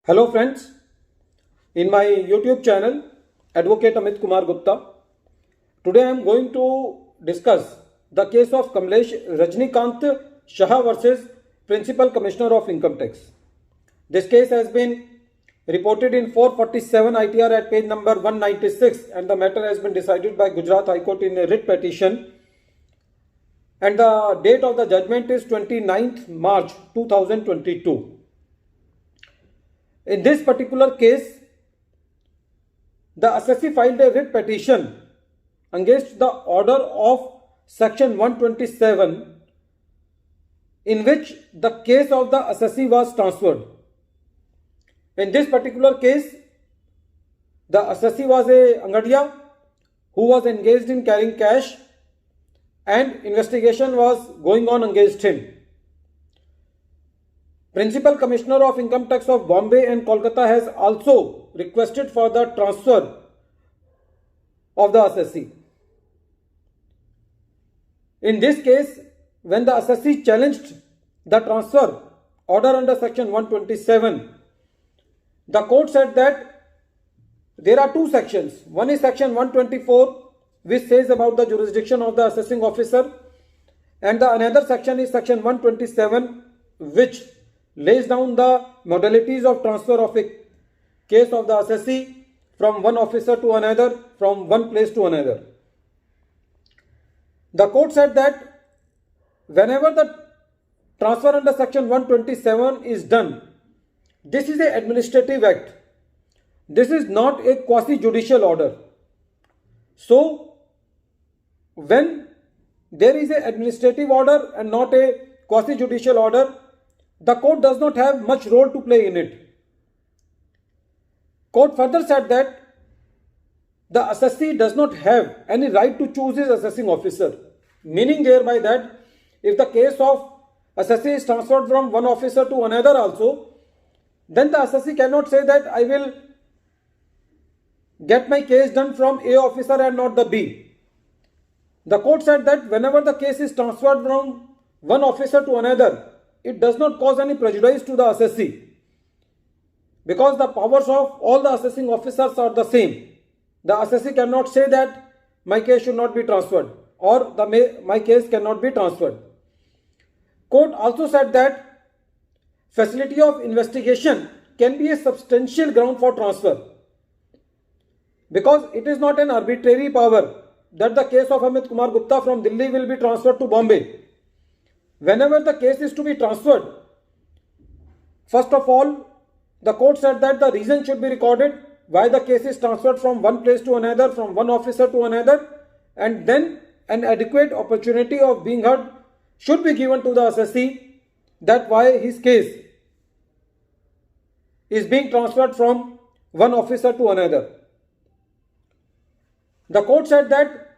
Hello friends, in my YouTube channel, Advocate Amit Kumar Gupta. Today I am going to discuss the case of KAMLESH RAJNIKANT SHAH versus Principal Commissioner of Income Tax. This case has been reported in 447 ITR at page number 196 and the matter has been decided by Gujarat High Court in a writ petition. And the date of the judgment is 29th March 2022. In this particular case, the assessee filed a writ petition against the order of section 127 in which the case of the assessee was transferred. In this particular case, the assessee was a Angadiya who was engaged in carrying cash and investigation was going on against him. Principal Commissioner of Income Tax of Bombay and Kolkata has also requested for the transfer of the assessee. In this case, when the assessee challenged the transfer order under section 127, the court said that there are two sections. One is section 124, which says about the jurisdiction of the assessing officer, and the another section is section 127, which lays down the modalities of transfer of a case of the assessee from one officer to another, from one place to another. The court said that whenever the transfer under section 127 is done, this is an administrative act. This is not a quasi judicial order. So, when there is an administrative order and not a quasi judicial order, the court does not have much role to play in it. Court further said that the assessee does not have any right to choose his assessing officer, meaning thereby that if the case of assessee is transferred from one officer to another also, then the assessee cannot say that I will get my case done from A officer and not the B. The court said that whenever the case is transferred from one officer to another, it does not cause any prejudice to the assessee because the powers of all the assessing officers are the same. The assessee cannot say that my case should not be transferred or my case cannot be transferred. Court also said that facility of investigation can be a substantial ground for transfer because it is not an arbitrary power that the case of Amit Kumar Gupta from Delhi will be transferred to Bombay. Whenever the case is to be transferred, first of all, the court said that the reason should be recorded why the case is transferred from one place to another, from one officer to another, and then an adequate opportunity of being heard should be given to the assessee that why his case is being transferred from one officer to another. The court said that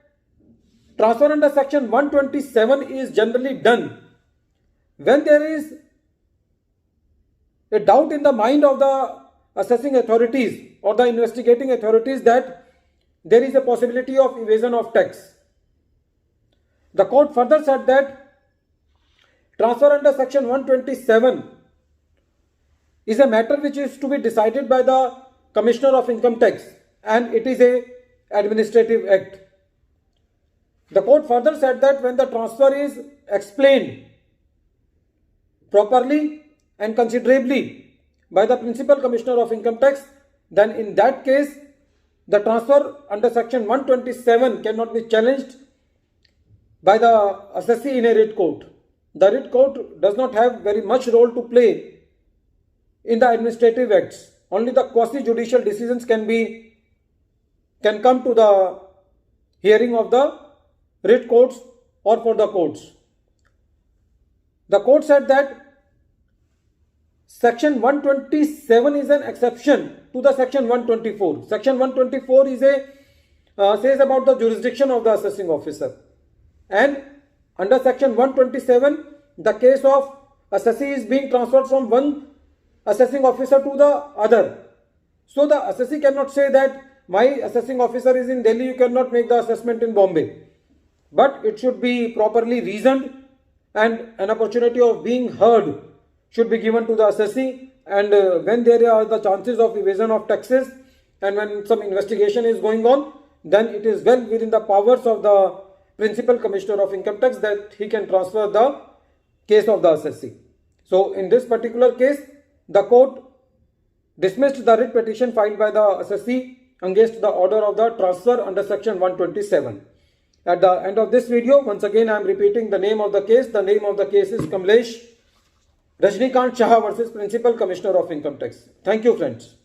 transfer under section 127 is generally done when there is a doubt in the mind of the assessing authorities or the investigating authorities that there is a possibility of evasion of tax. The court further said that transfer under section 127 is a matter which is to be decided by the Commissioner of Income Tax and it is a administrative act. The court further said that when the transfer is explained properly and considerably by the Principal Commissioner of Income Tax, then in that case, the transfer under section 127 cannot be challenged by the assessee in a writ court. The writ court does not have very much role to play in the administrative acts. Only the quasi judicial decisions can come to the hearing of the writ courts or for the courts. The court said that section 127 is an exception to the section 124. Section 124 is says about the jurisdiction of the assessing officer, and under section 127 the case of assessee is being transferred from one assessing officer to the other. So the assessee cannot say that my assessing officer is in Delhi, you cannot make the assessment in Bombay. But it should be properly reasoned and an opportunity of being heard should be given to the assessee and when there are the chances of evasion of taxes and when some investigation is going on, then it is well within the powers of the Principal Commissioner of Income Tax that he can transfer the case of the assessee. So in this particular case, the court dismissed the writ petition filed by the assessee against the order of the transfer under section 127. At the end of this video, once again I am repeating the name of the case. The name of the case is KAMLESH, RAJNIKANT, SHAH versus Principal Commissioner of Income Tax. Thank you, friends.